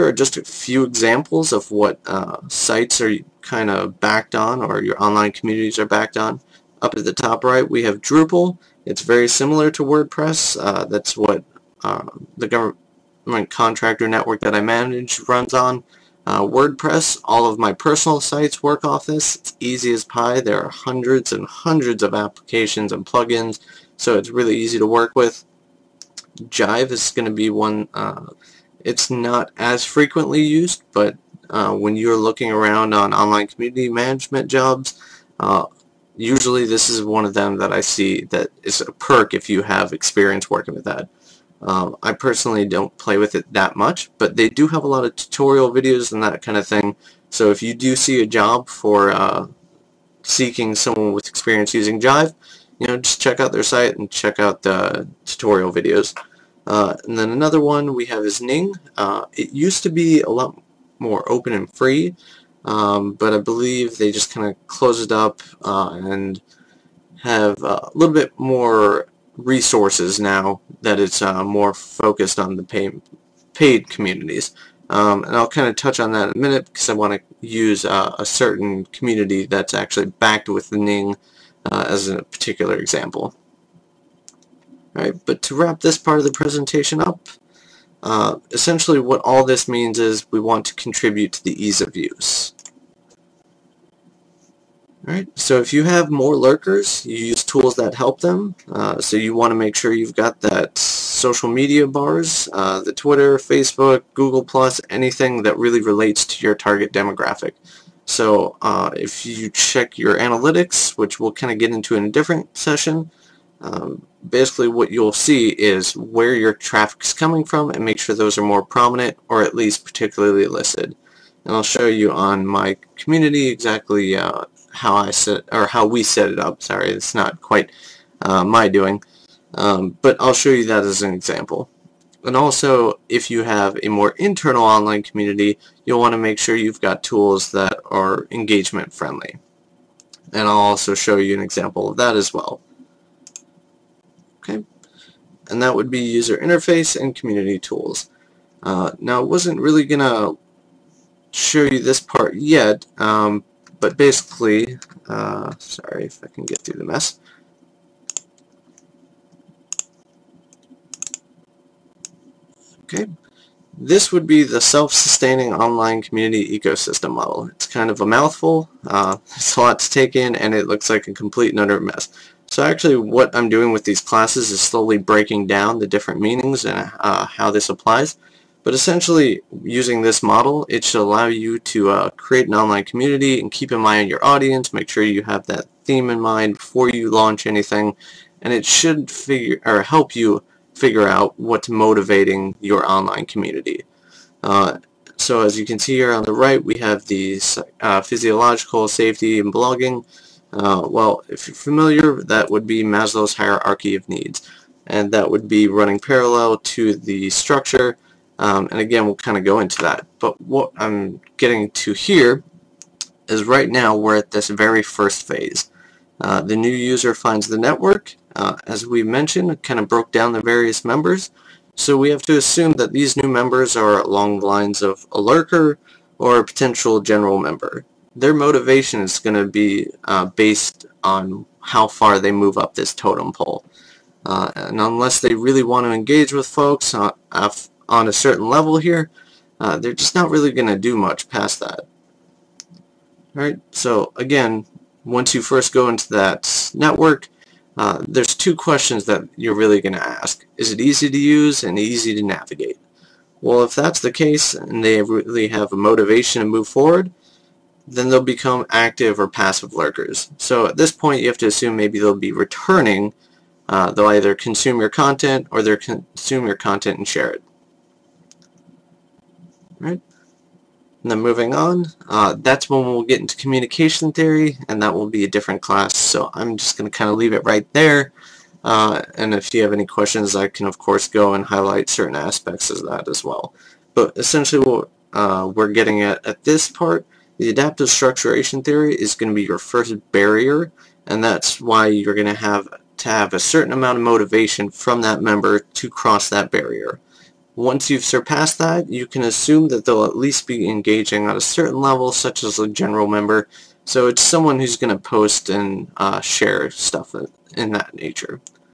are just a few examples of what sites are kind of backed on, or your online communities are backed on. Up at the top right, we have Drupal. It's very similar to WordPress. That's what the government contractor network that I manage runs on. WordPress, all of my personal sites work off this. It's easy as pie. There are hundreds and hundreds of applications and plugins, so it's really easy to work with. Jive is going to be one. It's not as frequently used, but when you're looking around on online community management jobs, usually this is one of them that I see that is a perk if you have experience working with that. I personally don't play with it that much, but they do have a lot of tutorial videos and that kind of thing. So if you do see a job for seeking someone with experience using Jive, just check out their site and check out the tutorial videos. And then another one we have is Ning. It used to be a lot more open and free, but I believe they just kind of closed it up and have a little bit more resources now that it's more focused on the paid communities. And I'll kind of touch on that in a minute because I want to use a certain community that's actually backed with the Ning as a particular example. Alright, but to wrap this part of the presentation up, essentially what all this means is we want to contribute to the ease of use. Alright, so if you have more lurkers, you use tools that help them. So you want to make sure you've got that social media bars, the Twitter, Facebook, Google+, anything that really relates to your target demographic. So if you check your analytics, which we'll kind of get into in a different session, basically what you'll see is where your traffic is coming from and make sure those are more prominent or at least particularly listed. And I'll show you on my community exactly how we set it up. Sorry, it's not quite my doing, but I'll show you that as an example. And also, if you have a more internal online community, you'll want to make sure you've got tools that are engagement friendly. And I'll also show you an example of that as well. Okay, and that would be user interface and community tools. Now, I wasn't really going to show you this part yet, but basically, sorry if I can get through the mess. Okay, this would be the self-sustaining online community ecosystem model. It's kind of a mouthful, it's a lot to take in, and it looks like a complete and utter mess. So actually what I'm doing with these classes is slowly breaking down the different meanings and how this applies. But essentially, using this model, it should allow you to create an online community and keep in mind your audience, make sure you have that theme in mind before you launch anything, and it should help you figure out what's motivating your online community. So as you can see here on the right, we have these physiological, safety, and blogging. Well, if you're familiar, that would be Maslow's hierarchy of needs, and that would be running parallel to the structure. And again, we'll kind of go into that. But what I'm getting to here is right now we're at this very first phase. The new user finds the network. As we mentioned, it kind of broke down the various members. So we have to assume that these new members are along the lines of a lurker or a potential general member. Their motivation is going to be based on how far they move up this totem pole. And unless they really want to engage with folks on a certain level here, they're just not really going to do much past that. Alright, so again, once you first go into that network, there's two questions that you're really going to ask. Is it easy to use and easy to navigate? Well, if that's the case and they really have a motivation to move forward, then they'll become active or passive lurkers. So at this point you have to assume maybe they'll be returning. They'll either consume your content or they'll consume your content and share it. Right? And then moving on, that's when we'll get into communication theory, and that will be a different class. So I'm just going to kind of leave it right there. And if you have any questions, I can of course go and highlight certain aspects of that as well. But essentially what we're getting at this part, the adaptive structuration theory is going to be your first barrier, and that's why you're going to have a certain amount of motivation from that member to cross that barrier. Once you've surpassed that, you can assume that they'll at least be engaging at a certain level, such as a general member. So it's someone who's going to post and share stuff in that nature.